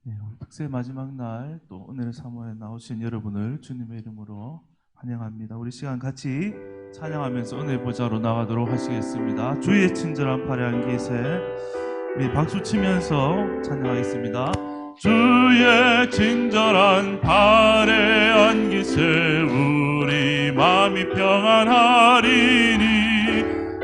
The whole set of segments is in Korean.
네, 오늘 특세 마지막 날 또 은혜를 사모에 나오신 여러분을 주님의 이름으로 환영합니다. 우리 시간 같이 찬양하면서 은혜 보좌로 나가도록 하시겠습니다. 주의 친절한 팔에 안기세 우리 박수 치면서 찬양하겠습니다. 주의 친절한 팔에 안기세 우리 마음이 평안하리니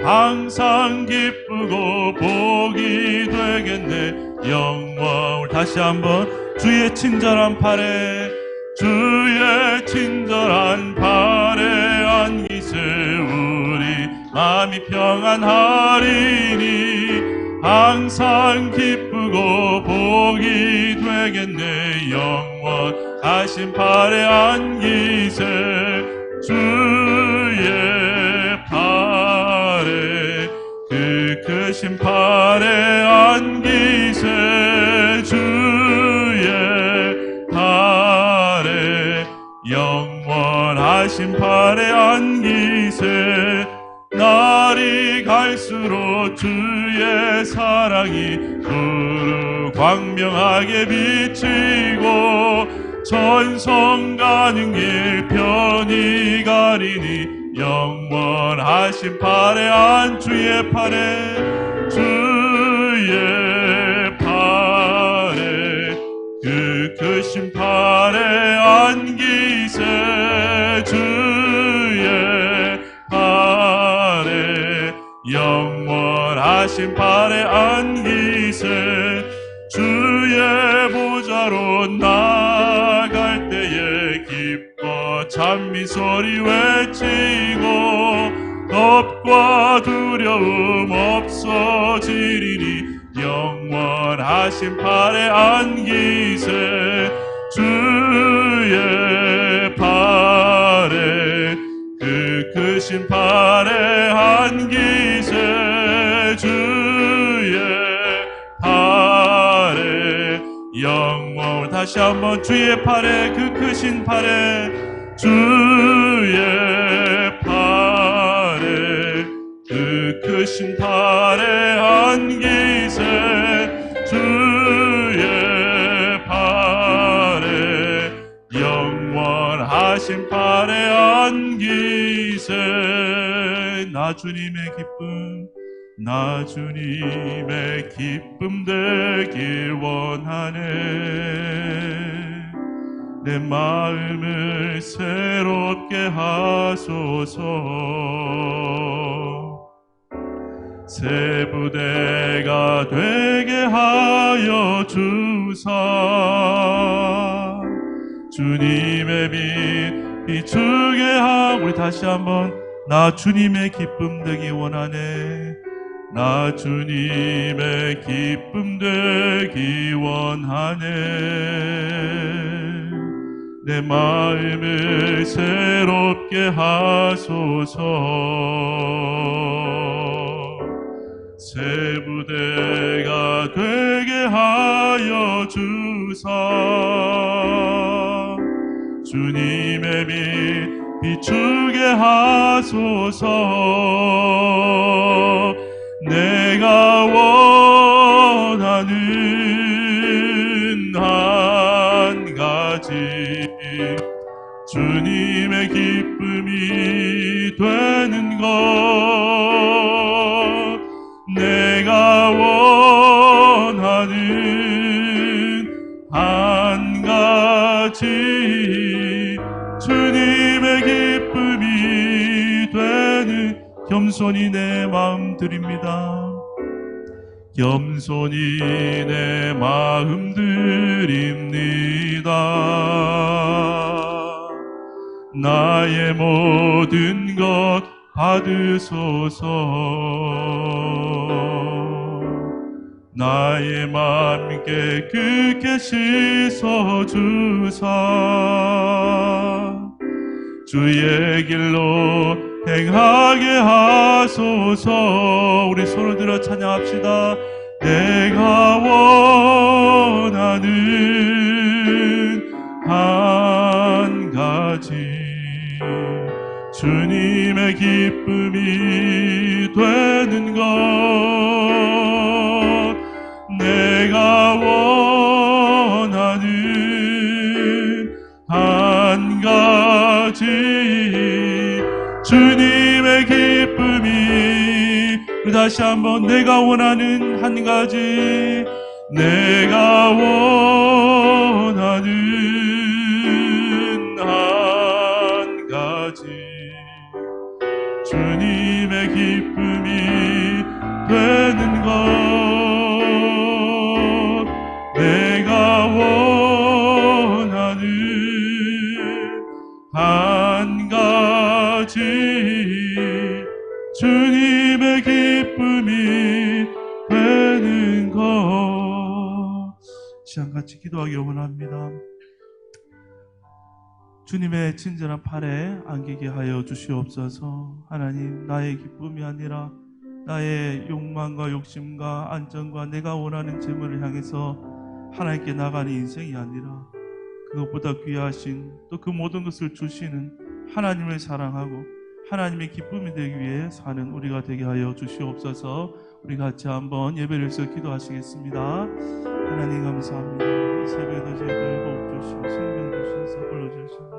항상 기쁘고 복이 되겠네 영광을. 다시 한번 주의 친절한 팔에 주의 친절한 팔에 안기세 우리 마음이 평안하리니 항상 기쁘고 복이 되겠네 영원하신 팔에 안기세 주의 팔에 그 크신 팔에 안기세 주의 팔에 영원하신 팔에 안기세. 날이 갈수록 주의 사랑이 두루 광명하게 비치고 천성 가는 길 편히 가리니 영원하신 팔에 안 주의 팔에 주의 팔에 그 크신 팔에 안기세 주의 팔에 영원하신 팔에 안기세. 주의 보좌로 나갈 때에 기뻐 찬미 소리 외치고 겁과 두려움 없어지리니 영원하신 팔에 안기세 주의 팔에 그 크신 팔에 안기세 주의 팔에 영원. 다시 한번 주의 팔에 그 크신 팔에 주의 팔에 그 크신 팔에 안기세 주의 팔에 영원하신 팔에 안기세. 나 주님의 기쁨 나 주님의 기쁨 되길 원하네. 내 마음을 새롭게 하소서. 새 부대가 되게 하여 주사 주님의 빛 비추게 하고. 우리 다시 한번 나 주님의 기쁨 되기 원하네. 나 주님의 기쁨 되기 원하네. 내 마음을 새롭게 하소서. 새 부대가 되게 하여 주사 주님의 빛 비추게 하소서. 내가 원하는 한 가지 주님의 기쁨이 되는 것. 내가 원하는 한 가지 주님의 기쁨이 되는. 겸손히 내 마음 드립니다. 겸손히 내 마음 드립니다. 나의 모든 것 받으소서. 나의 맘 깨끗게 씻어주사 주의 길로 행하게 하소서. 우리 손을 들어 찬양합시다. 내가 원하는 한 가지 주님의 기쁨이 되는 것. 내가 원하는 다시 한번 내가 원하는 한 가지, 내가 원하는 한 가지, 주님의 기쁨이 되는 것, 내가 원하는 한 가지, 주님의 기쁨이 되는 것. 시간 같이 기도하기 원합니다. 주님의 친절한 팔에 안기게 하여 주시옵소서. 하나님, 나의 기쁨이 아니라 나의 욕망과 욕심과 안정과 내가 원하는 재물을 향해서 하나님께 나가는 인생이 아니라 그것보다 귀하신 또 그 모든 것을 주시는 하나님을 사랑하고 하나님의 기쁨이 되기 위해 사는 우리가 되게 하여 주시옵소서. 우리 같이 한번 예배를 해서 기도하시겠습니다. 하나님 감사합니다. 이 새벽에도 저희들 복 주시고 생명 주신 사벌로 주십니다.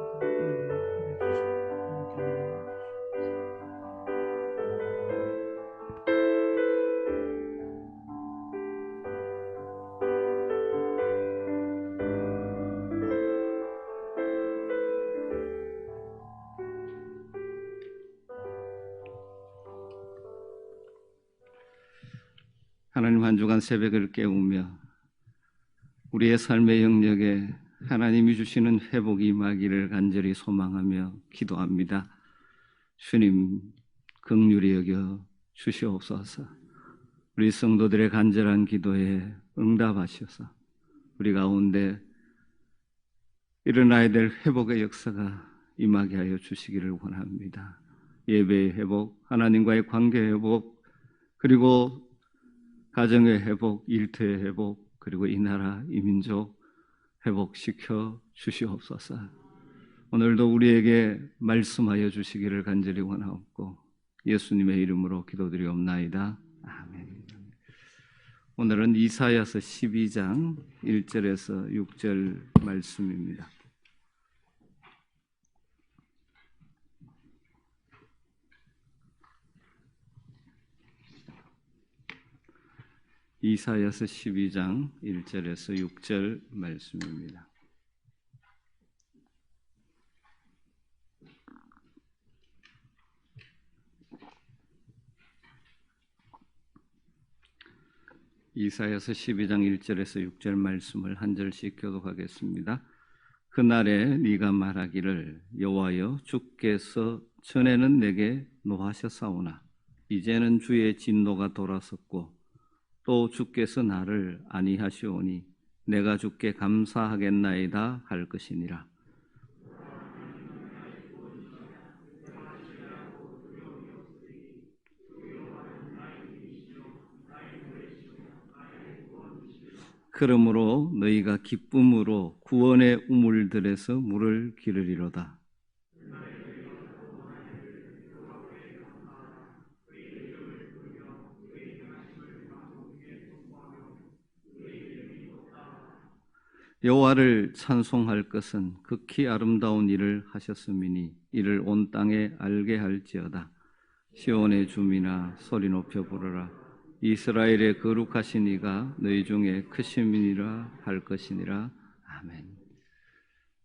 하나님, 한 주간 새벽을 깨우며 우리의 삶의 영역에 하나님이 주시는 회복이 임하기를 간절히 소망하며 기도합니다. 주님, 긍휼히 여겨 주시옵소서. 우리 성도들의 간절한 기도에 응답하셔서 우리 가운데 일어나야 될 회복의 역사가 임하게 하여 주시기를 원합니다. 예배의 회복, 하나님과의 관계의 회복, 그리고 가정의 회복, 일터의 회복, 그리고 이 나라, 이 민족 회복시켜 주시옵소서. 오늘도 우리에게 말씀하여 주시기를 간절히 원하옵고 예수님의 이름으로 기도드리옵나이다. 아멘. 오늘은 이사야서 12장 1절에서 6절 말씀입니다. 이사야서 12장 1절에서 6절 말씀입니다. 이사야서 12장 1절에서 6절 말씀을 한 절씩 교독하겠습니다. 그날에 네가 말하기를 여호와여, 주께서 전에는 내게 노하셨사오나 이제는 주의 진노가 돌아섰고 또 주께서 나를 안위하시오니 내가 주께 감사하겠나이다 할 것이니라. 그러므로 너희가 기쁨으로 구원의 우물들에서 물을 기르리로다. 여호와를 찬송할 것은 극히 아름다운 일을 하셨음이니 이를 온 땅에 알게 할지어다. 시온의 주민아 소리 높여 부르라. 이스라엘의 거룩하신 이가 너희 중에 크심이니라 할 것이니라. 아멘.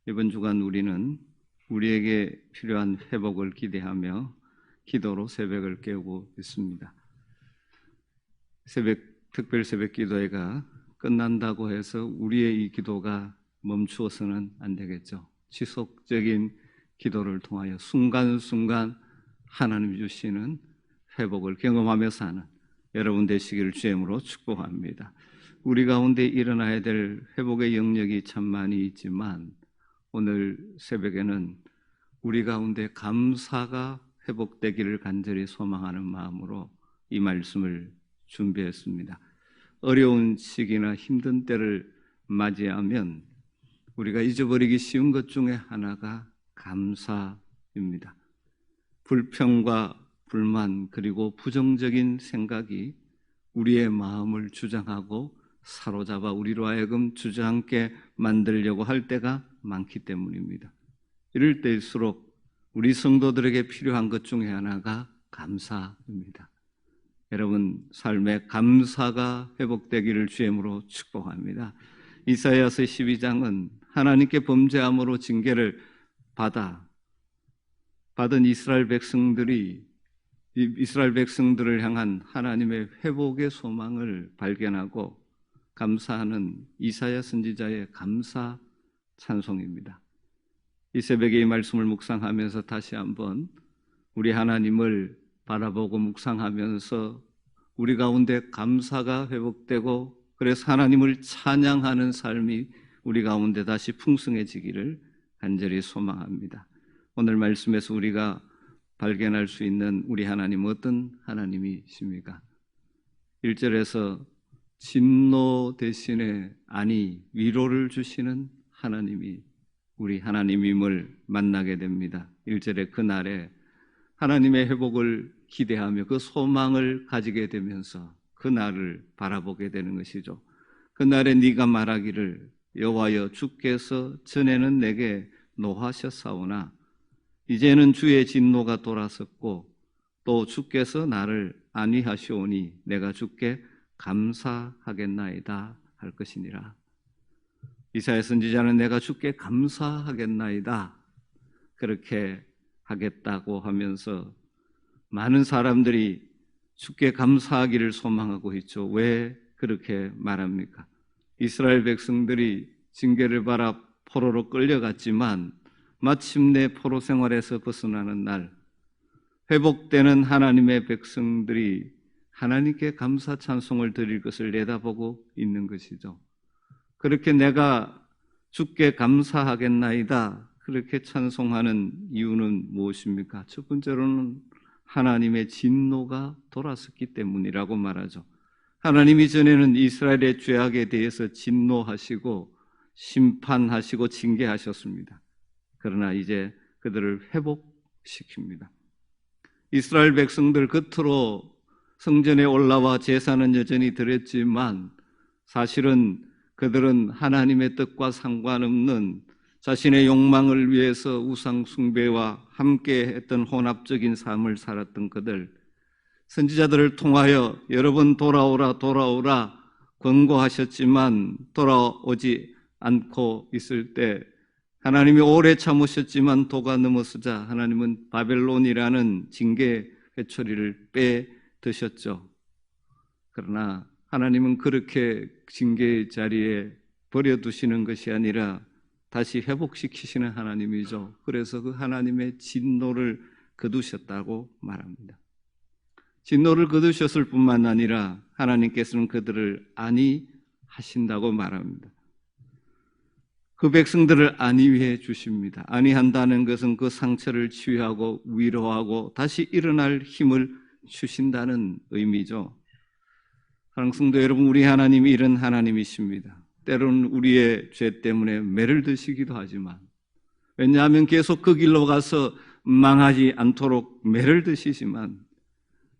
이번 주간 우리는 우리에게 필요한 회복을 기대하며 기도로 새벽을 깨우고 있습니다. 특별 새벽 기도회가 끝난다고 해서 우리의 이 기도가 멈추어서는 안 되겠죠. 지속적인 기도를 통하여 순간순간 하나님이 주시는 회복을 경험하며 사는 여러분 되시기를 주의 이름으로 축복합니다. 우리 가운데 일어나야 될 회복의 영역이 참 많이 있지만 오늘 새벽에는 우리 가운데 감사가 회복되기를 간절히 소망하는 마음으로 이 말씀을 준비했습니다. 어려운 시기나 힘든 때를 맞이하면 우리가 잊어버리기 쉬운 것 중에 하나가 감사입니다. 불평과 불만 그리고 부정적인 생각이 우리의 마음을 주장하고 사로잡아 우리로 하여금 주저앉게 만들려고 할 때가 많기 때문입니다. 이럴 때일수록 우리 성도들에게 필요한 것 중에 하나가 감사입니다. 여러분 삶의 감사가 회복되기를 주임으로 축복합니다. 이사야서 12장은 하나님께 범죄함으로 징계를 받은 이스라엘 백성들을 향한 하나님의 회복의 소망을 발견하고 감사하는 이사야 선지자의 감사 찬송입니다. 이 새벽에 이 말씀을 묵상하면서 다시 한번 우리 하나님을 바라보고 묵상하면서 우리 가운데 감사가 회복되고 그래서 하나님을 찬양하는 삶이 우리 가운데 다시 풍성해지기를 간절히 소망합니다. 오늘 말씀에서 우리가 발견할 수 있는 우리 하나님 어떤 하나님이십니까? 1절에서 진노 대신에 위로를 주시는 하나님이 우리 하나님임을 만나게 됩니다. 1절에 그날에 하나님의 회복을 기대하며 그 소망을 가지게 되면서 그날을 바라보게 되는 것이죠. 그날에 네가 말하기를 여호와여 주께서 전에는 내게 노하셨사오나 이제는 주의 진노가 돌아섰고 또 주께서 나를 안위하시오니 내가 주께 감사하겠나이다 할 것이니라. 이사야 선지자는 내가 주께 감사하겠나이다 그렇게 하겠다고 하면서 많은 사람들이 주께 감사하기를 소망하고 있죠. 왜 그렇게 말합니까? 이스라엘 백성들이 징계를 받아 포로로 끌려갔지만 마침내 포로 생활에서 벗어나는 날 회복되는 하나님의 백성들이 하나님께 감사 찬송을 드릴 것을 내다보고 있는 것이죠. 그렇게 내가 주께 감사하겠나이다 그렇게 찬송하는 이유는 무엇입니까? 첫 번째로는 하나님의 진노가 돌아섰기 때문이라고 말하죠. 하나님이 전에는 이스라엘의 죄악에 대해서 진노하시고 심판하시고 징계하셨습니다. 그러나 이제 그들을 회복시킵니다. 이스라엘 백성들 겉으로 성전에 올라와 제사는 여전히 드렸지만 사실은 그들은 하나님의 뜻과 상관없는 자신의 욕망을 위해서 우상 숭배와 함께 했던 혼합적인 삶을 살았던 그들, 선지자들을 통하여 여러 번 돌아오라 권고하셨지만 돌아오지 않고 있을 때 하나님이 오래 참으셨지만 도가 넘어서자 하나님은 바벨론이라는 징계 회초리를 빼드셨죠. 그러나 하나님은 그렇게 징계의 자리에 버려두시는 것이 아니라 다시 회복시키시는 하나님이죠. 그래서 그 하나님의 진노를 거두셨다고 말합니다. 진노를 거두셨을 뿐만 아니라 하나님께서는 그들을 안위하신다고 말합니다. 그 백성들을 안위해 주십니다. 안위한다는 것은 그 상처를 치유하고 위로하고 다시 일어날 힘을 주신다는 의미죠. 사랑하는 성도 여러분, 우리 하나님이 이런 하나님이십니다. 때로는 우리의 죄 때문에 매를 드시기도 하지만, 왜냐하면 계속 그 길로 가서 망하지 않도록 매를 드시지만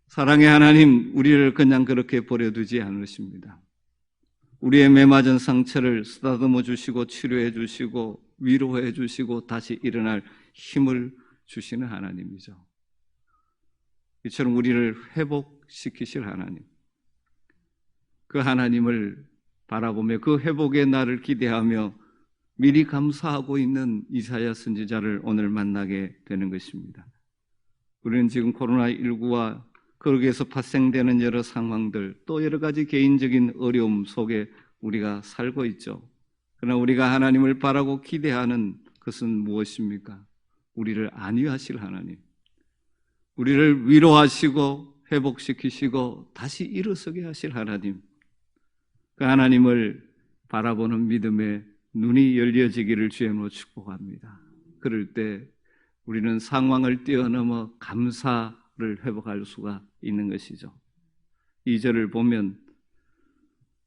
사랑의 하나님, 우리를 그냥 그렇게 버려두지 않으십니다. 우리의 매맞은 상처를 쓰다듬어 주시고 치료해 주시고 위로해 주시고 다시 일어날 힘을 주시는 하나님이죠. 이처럼 우리를 회복시키실 하나님, 그 하나님을 바라보며 그 회복의 날을 기대하며 미리 감사하고 있는 이사야 선지자를 오늘 만나게 되는 것입니다. 우리는 지금 코로나19와 거기에서 발생되는 여러 상황들, 또 여러 가지 개인적인 어려움 속에 우리가 살고 있죠. 그러나 우리가 하나님을 바라고 기대하는 것은 무엇입니까? 우리를 안위하실 하나님, 우리를 위로하시고 회복시키시고 다시 일어서게 하실 하나님, 그 하나님을 바라보는 믿음의 눈이 열려지기를 주님으로 축복합니다. 그럴 때 우리는 상황을 뛰어넘어 감사를 회복할 수가 있는 것이죠. 2절을 보면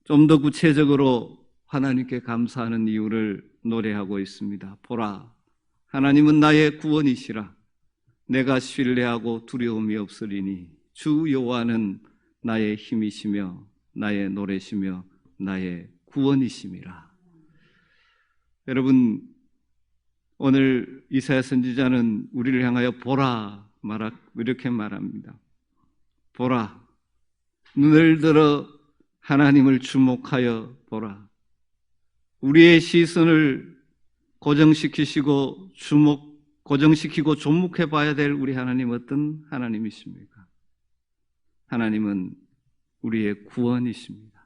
좀 더 구체적으로 하나님께 감사하는 이유를 노래하고 있습니다. 보라, 하나님은 나의 구원이시라. 내가 신뢰하고 두려움이 없으리니 주 여호와는 나의 힘이시며 나의 노래시며 나의 구원이심이라. 여러분, 오늘 이사야 선지자는 우리를 향하여 보라 이렇게 말합니다. 보라, 눈을 들어 하나님을 주목하여 보라. 우리의 시선을 고정시키고 주목해 봐야 될 우리 하나님 어떤 하나님이십니까? 하나님은 우리의 구원이십니다.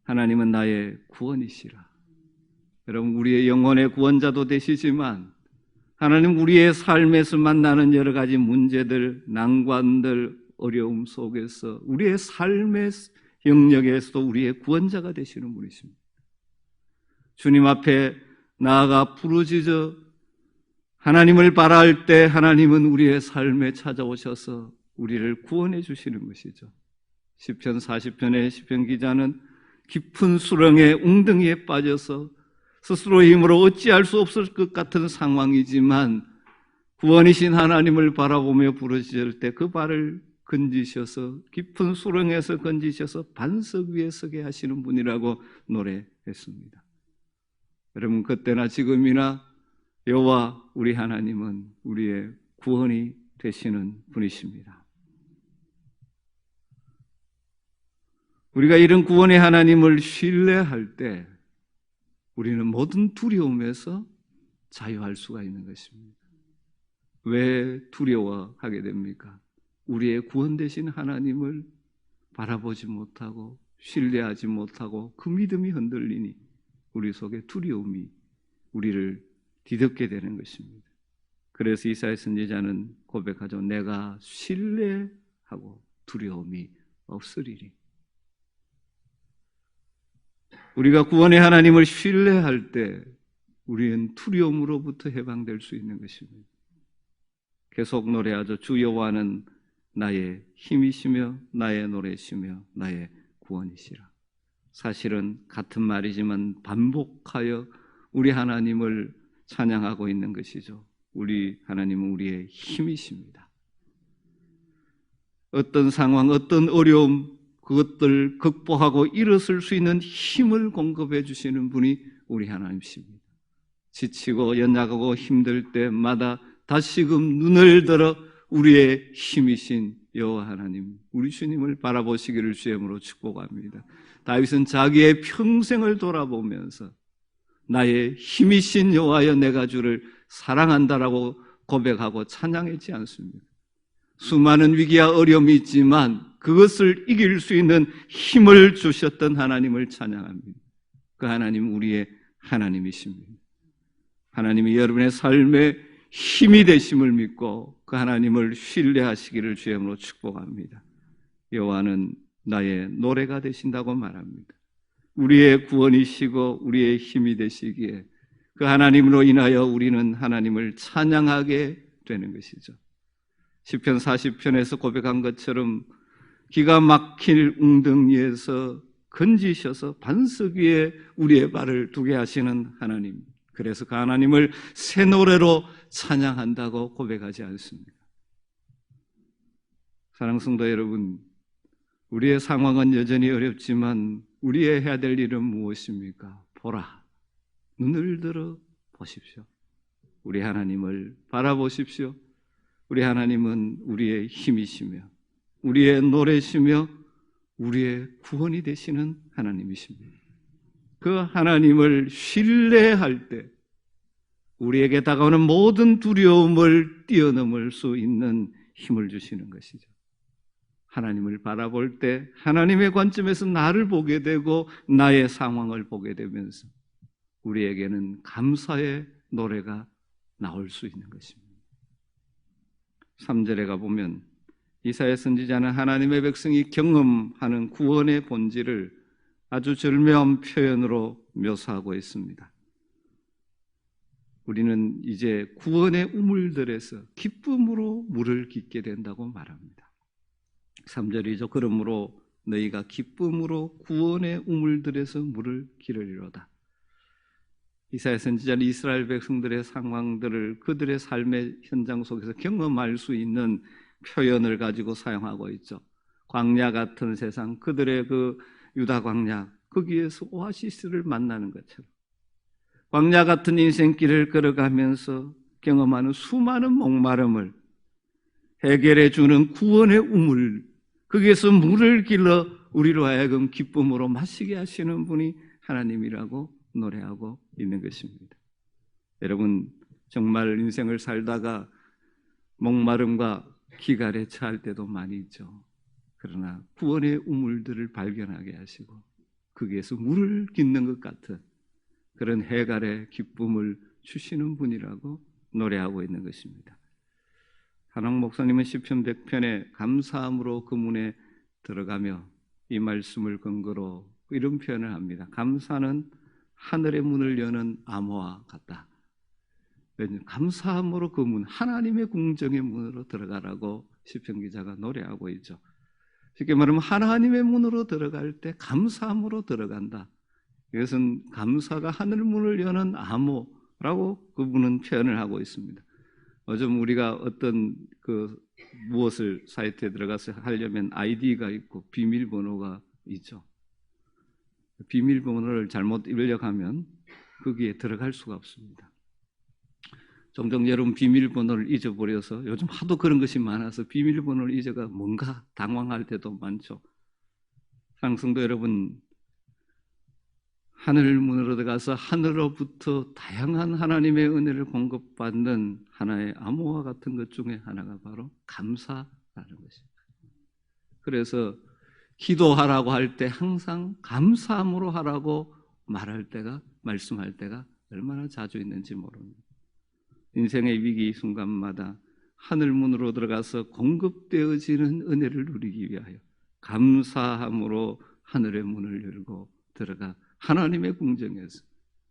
하나님은 나의 구원이시라. 여러분, 우리의 영혼의 구원자도 되시지만 하나님 우리의 삶에서 만나는 여러 가지 문제들, 난관들, 어려움 속에서 우리의 삶의 영역에서도 우리의 구원자가 되시는 분이십니다. 주님 앞에 나아가 부르짖어 하나님을 바라할 때 하나님은 우리의 삶에 찾아오셔서 우리를 구원해 주시는 것이죠. 시편 40편의 시편 기자는 깊은 수렁의 웅덩이에 빠져서 스스로의 힘으로 어찌할 수 없을 것 같은 상황이지만 구원이신 하나님을 바라보며 부르짖을 때 그 발을 건지셔서 깊은 수렁에서 건지셔서 반석 위에 서게 하시는 분이라고 노래했습니다. 여러분, 그때나 지금이나 여호와 우리 하나님은 우리의 구원이 되시는 분이십니다. 우리가 이런 구원의 하나님을 신뢰할 때 우리는 모든 두려움에서 자유할 수가 있는 것입니다. 왜 두려워하게 됩니까? 우리의 구원 되신 하나님을 바라보지 못하고 신뢰하지 못하고 그 믿음이 흔들리니 우리 속에 두려움이 우리를 뒤덮게 되는 것입니다. 그래서 이사야 선지자는 고백하죠. 내가 신뢰하고 두려움이 없으리니. 우리가 구원의 하나님을 신뢰할 때 우리는 두려움으로부터 해방될 수 있는 것입니다. 계속 노래하죠. 주 여호와는 나의 힘이시며 나의 노래시며 나의 구원이시라. 사실은 같은 말이지만 반복하여 우리 하나님을 찬양하고 있는 것이죠. 우리 하나님은 우리의 힘이십니다. 어떤 상황, 어떤 어려움, 그것들 극복하고 일어설 수 있는 힘을 공급해 주시는 분이 우리 하나님이십니다. 지치고 연약하고 힘들 때마다 다시금 눈을 들어 우리의 힘이신 여호와 하나님, 우리 주님을 바라보시기를 주님으로 축복합니다. 다윗은 자기의 평생을 돌아보면서 나의 힘이신 여호와여 내가 주를 사랑한다라고 고백하고 찬양했지 않습니까? 수많은 위기와 어려움이 있지만 그것을 이길 수 있는 힘을 주셨던 하나님을 찬양합니다. 그 하나님은 우리의 하나님이십니다. 하나님이 여러분의 삶에 힘이 되심을 믿고 그 하나님을 신뢰하시기를 주님으로 축복합니다. 여호와는 나의 노래가 되신다고 말합니다. 우리의 구원이시고 우리의 힘이 되시기에 그 하나님으로 인하여 우리는 하나님을 찬양하게 되는 것이죠. 시편 40편에서 고백한 것처럼 기가 막힐 웅덩이에서 건지셔서 반석 위에 우리의 발을 두게 하시는 하나님, 그래서 그 하나님을 새 노래로 찬양한다고 고백하지 않습니다. 사랑하는 성도 여러분, 우리의 상황은 여전히 어렵지만 우리의 해야 될 일은 무엇입니까? 보라, 눈을 들어 보십시오. 우리 하나님을 바라보십시오. 우리 하나님은 우리의 힘이시며 우리의 노래시며 우리의 구원이 되시는 하나님이십니다. 그 하나님을 신뢰할 때 우리에게 다가오는 모든 두려움을 뛰어넘을 수 있는 힘을 주시는 것이죠. 하나님을 바라볼 때 하나님의 관점에서 나를 보게 되고 나의 상황을 보게 되면서 우리에게는 감사의 노래가 나올 수 있는 것입니다. 3절에 가보면 이사야 선지자는 하나님의 백성이 경험하는 구원의 본질을 아주 절묘한 표현으로 묘사하고 있습니다. 우리는 이제 구원의 우물들에서 기쁨으로 물을 깃게 된다고 말합니다. 3절이죠. 그러므로 너희가 기쁨으로 구원의 우물들에서 물을 기르리로다. 이사야 선지자는 이스라엘 백성들의 상황들을 그들의 삶의 현장 속에서 경험할 수 있는 표현을 가지고 사용하고 있죠. 광야 같은 세상, 그들의 그 유다 광야, 거기에서 오아시스를 만나는 것처럼 광야 같은 인생길을 걸어가면서 경험하는 수많은 목마름을 해결해 주는 구원의 우물, 거기에서 물을 길러 우리로 하여금 기쁨으로 마시게 하시는 분이 하나님이라고 노래하고 있는 것입니다. 여러분, 정말 인생을 살다가 목마름과 기갈에 처할 때도 많이 있죠. 그러나 구원의 우물들을 발견하게 하시고 거기에서 물을 깃는 것 같은 그런 해갈의 기쁨을 주시는 분이라고 노래하고 있는 것입니다. 한옥 목사님은 시편 100편에 감사함으로 그 문에 들어가며 이 말씀을 근거로 이런 표현을 합니다. 감사는 하늘의 문을 여는 암호와 같다. 감사함으로 그 문, 하나님의 궁정의 문으로 들어가라고 시편 기자가 노래하고 있죠. 쉽게 말하면 하나님의 문으로 들어갈 때 감사함으로 들어간다. 이것은 감사가 하늘 문을 여는 암호라고 그분은 표현을 하고 있습니다. 요즘 우리가 어떤 무엇을 사이트에 들어가서 하려면 아이디가 있고 비밀번호가 있죠. 비밀번호를 잘못 입력하면 거기에 들어갈 수가 없습니다. 종종 여러분 비밀번호를 잊어버려서 요즘 하도 그런 것이 많아서 비밀번호를 잊어가 뭔가 당황할 때도 많죠. 상승도 여러분, 하늘 문으로 들어가서 하늘로부터 다양한 하나님의 은혜를 공급받는 하나의 암호와 같은 것 중에 하나가 바로 감사라는 것입니다. 그래서 기도하라고 할 때 항상 감사함으로 하라고 말씀할 때가 얼마나 자주 있는지 모릅니다. 인생의 위기 순간마다 하늘 문으로 들어가서 공급되어지는 은혜를 누리기 위하여 감사함으로 하늘의 문을 열고 들어가 하나님의 궁정에서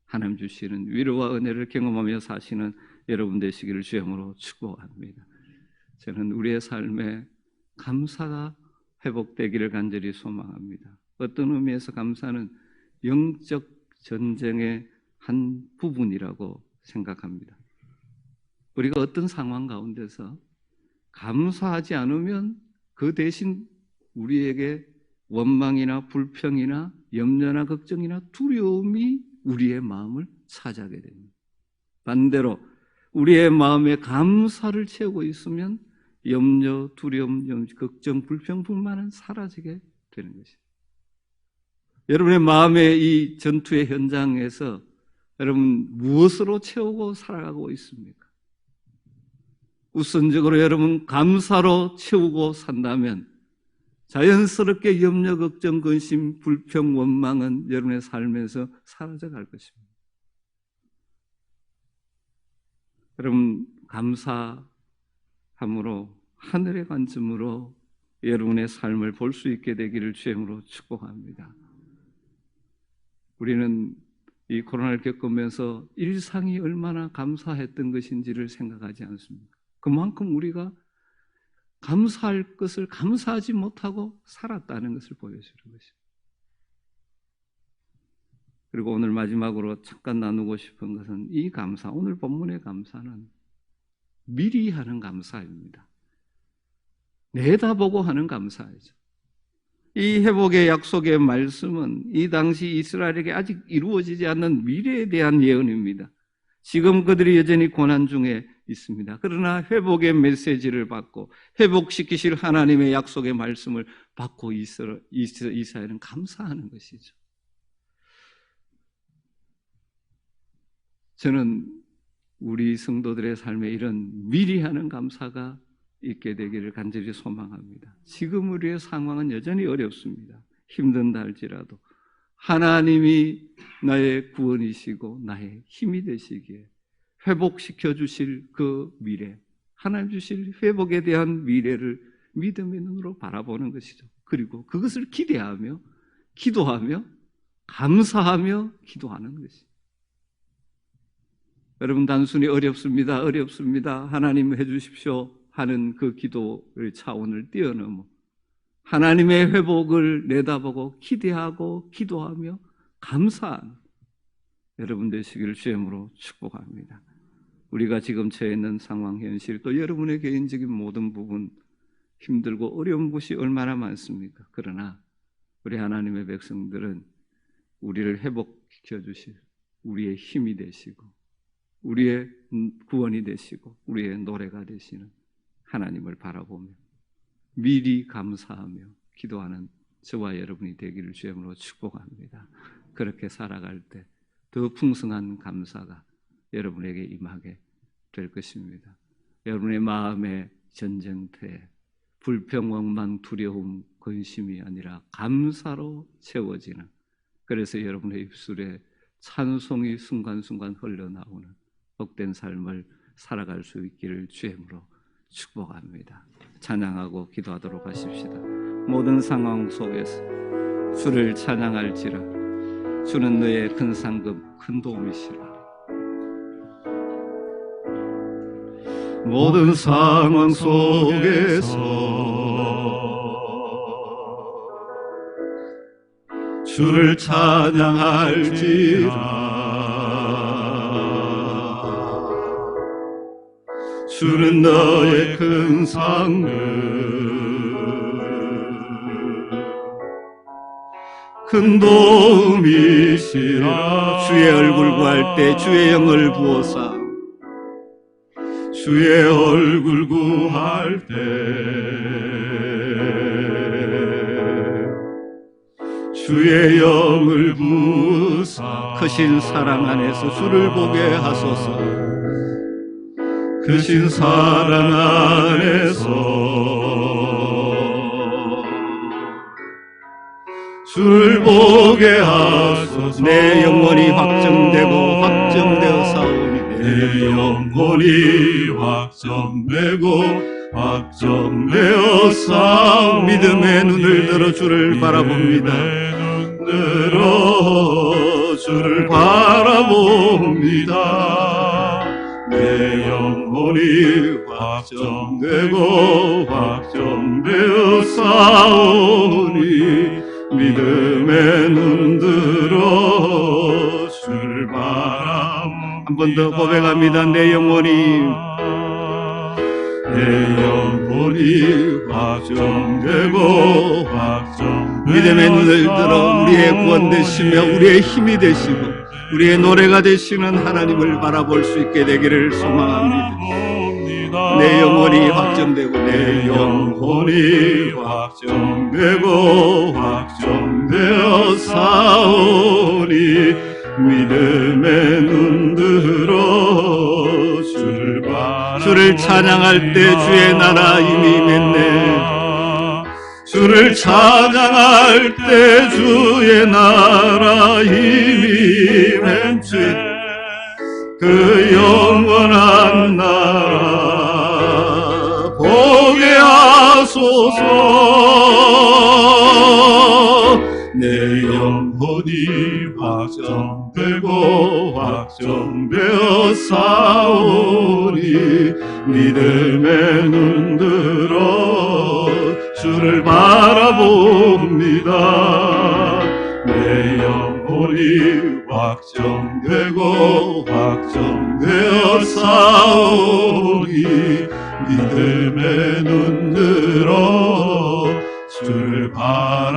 하나님 주시는 위로와 은혜를 경험하며 사시는 여러분 되시기를 주님으로 축복합니다. 저는 우리의 삶에 감사가 회복되기를 간절히 소망합니다. 어떤 의미에서 감사는 영적 전쟁의 한 부분이라고 생각합니다. 우리가 어떤 상황 가운데서 감사하지 않으면 그 대신 우리에게 원망이나 불평이나 염려나 걱정이나 두려움이 우리의 마음을 차지하게 됩니다. 반대로 우리의 마음에 감사를 채우고 있으면 염려, 두려움, 걱정, 불평뿐만은 사라지게 되는 것입니다. 여러분의 마음의 이 전투의 현장에서 여러분 무엇으로 채우고 살아가고 있습니까? 우선적으로 여러분 감사로 채우고 산다면 자연스럽게 염려, 걱정, 근심, 불평, 원망은 여러분의 삶에서 사라져갈 것입니다. 여러분 감사함으로 하늘의 관점으로 여러분의 삶을 볼 수 있게 되기를 주님으로 축복합니다. 우리는 이 코로나를 겪으면서 일상이 얼마나 감사했던 것인지를 생각하지 않습니까? 그만큼 우리가 감사할 것을 감사하지 못하고 살았다는 것을 보여주는 것입니다. 그리고 오늘 마지막으로 잠깐 나누고 싶은 것은 이 감사, 오늘 본문의 감사는 미리 하는 감사입니다. 내다보고 하는 감사이죠. 이 회복의 약속의 말씀은 이 당시 이스라엘에게 아직 이루어지지 않는 미래에 대한 예언입니다. 지금 그들이 여전히 고난 중에 있습니다. 그러나 회복의 메시지를 받고 회복시키실 하나님의 약속의 말씀을 받고 이스라엘은 감사하는 것이죠. 저는 우리 성도들의 삶에 이런 미리 하는 감사가 있게 되기를 간절히 소망합니다. 지금 우리의 상황은 여전히 어렵습니다. 힘든다 할지라도 하나님이 나의 구원이시고 나의 힘이 되시기에 회복시켜 주실 그 미래, 하나님 주실 회복에 대한 미래를 믿음의 눈으로 바라보는 것이죠. 그리고 그것을 기대하며 기도하며 감사하며 기도하는 것이죠. 여러분 단순히 어렵습니다. 하나님 해주십시오 하는 그 기도의 차원을 뛰어넘어 하나님의 회복을 내다보고 기대하고 기도하며 감사한 여러분 되시기를 주님으로 축복합니다. 우리가 지금 처해 있는 상황, 현실, 또 여러분의 개인적인 모든 부분 힘들고 어려운 곳이 얼마나 많습니까? 그러나 우리 하나님의 백성들은 우리를 회복시켜 주실 우리의 힘이 되시고 우리의 구원이 되시고 우리의 노래가 되시는 하나님을 바라보며 미리 감사하며 기도하는 저와 여러분이 되기를 주님으로 축복합니다. 그렇게 살아갈 때 더 풍성한 감사가 여러분에게 임하게 될 것입니다. 여러분의 마음의 전쟁터에 불평, 원망, 두려움, 근심이 아니라 감사로 채워지는, 그래서 여러분의 입술에 찬송이 순간순간 흘러나오는 복된 삶을 살아갈 수 있기를 주님으로 축복합니다. 찬양하고 기도하도록 하십시다. 모든 상황 속에서 주를 찬양할지라. 주는 너의 큰 상급, 큰 도움이시라. 모든 상황 속에서 주를 찬양할지라. 주는 너의 큰 상급, 큰 도움이시라. 주의 얼굴 구할 때 주의 영을 부어사, 주의 얼굴 구할 때 주의 영을 부으사, 크신 사랑 안에서 주를 보게 하소서. 크신 사랑 안에서 주를 보게 하소서. 내 영혼이 확정되고 확정되어 사오니, 내 영혼이 확정되고 확정되어 사오니, 믿음의 눈을 들어 주를 바라봅니다. 들어 주를 바라봅니다. 내 영혼이 확정되고 확정되어 사오니, 믿음의 눈 들어 주를 바라봅니다. 한 번 더 고백합니다. 내 영혼이 확정되고 확정되어 믿음의 눈을 들어 우리의 구원 되시며 우리의 힘이 되시고 우리의 노래가 되시는 하나님을 바라볼 수 있게 되기를 소망합니다. 내 영혼이 확정되고 내 영혼이 확정되고 확정되어 사오니, 믿음의 눈 들어 주를 찬양할 때 주의 나라 이미 맺네. 주를 찬양할 때 주의 나라 이미 맺네. 그 영원한 나라 보게 하소서. 내 영혼이 확정되고 확정되어 사오니, 믿음의 눈 들어 주를 바라봅니다. 내 영혼이 확정되고 확정되어 사오니, 믿음의 눈 들어 주를 바라봅니다.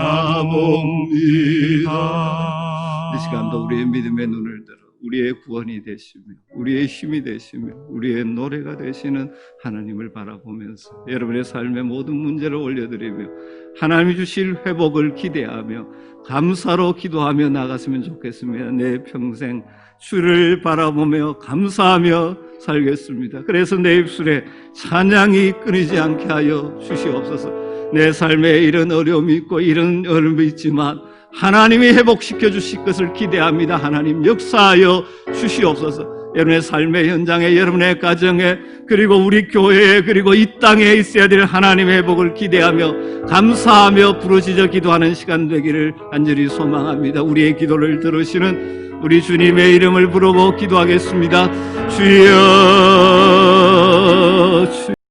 이 시간도 우리의 믿음의 눈을 들어 우리의 구원이 되시며 우리의 힘이 되시며 우리의 노래가 되시는 하나님을 바라보면서 여러분의 삶의 모든 문제를 올려드리며 하나님이 주실 회복을 기대하며 감사로 기도하며 나갔으면 좋겠습니다. 내 평생 주를 바라보며 감사하며 살겠습니다. 그래서 내 입술에 찬양이 끊이지 않게 하여 주시옵소서. 내 삶에 이런 어려움이 있고 이런 어려움이 있지만 하나님이 회복시켜 주실 것을 기대합니다. 하나님 역사하여 주시옵소서. 여러분의 삶의 현장에, 여러분의 가정에, 그리고 우리 교회에, 그리고 이 땅에 있어야 될 하나님의 회복을 기대하며 감사하며 부르짖어 기도하는 시간 되기를 간절히 소망합니다. 우리의 기도를 들으시는 우리 주님의 이름을 부르고 기도하겠습니다. 주여.